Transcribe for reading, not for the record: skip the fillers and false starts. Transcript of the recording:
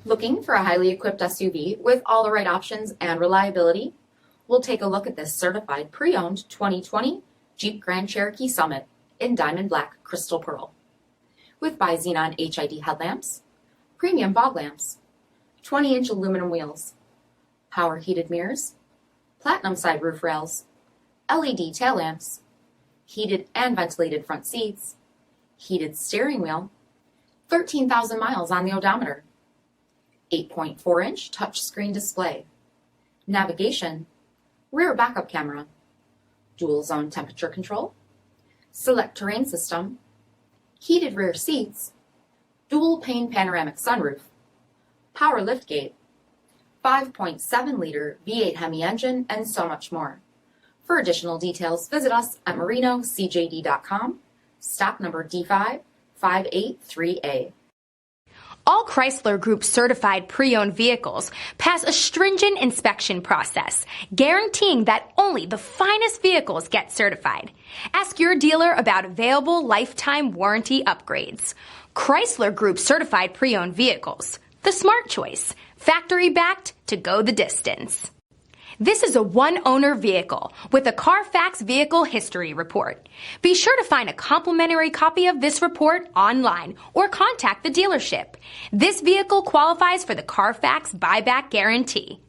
Looking for a highly equipped SUV with all the right options and reliability? We'll take a look at this certified pre-owned 2020 Jeep Grand Cherokee Summit in Diamond Black Crystal Pearl. With bi-xenon HID headlamps, premium fog lamps, 20-inch aluminum wheels, power heated mirrors, platinum side roof rails, LED tail lamps, heated and ventilated front seats, heated steering wheel, 13,000 miles on the odometer, 8.4-inch touchscreen display, navigation, rear backup camera, dual zone temperature control, SELEC-TERRAIN system, heated rear seats, dual-pane panoramic sunroof, power liftgate, 5.7-liter V8 Hemi engine, and so much more. For additional details, visit us at marinocjd.com, stock number D5583A. All Chrysler Group certified pre-owned vehicles pass a stringent inspection process, guaranteeing that only the finest vehicles get certified. Ask your dealer about available lifetime warranty upgrades. Chrysler Group certified pre-owned vehicles, the smart choice, factory backed to go the distance. This is a one-owner vehicle with a CARFAX vehicle history report. Be sure to find a complimentary copy of this report online or contact the dealership. This vehicle qualifies for the CARFAX buyback guarantee.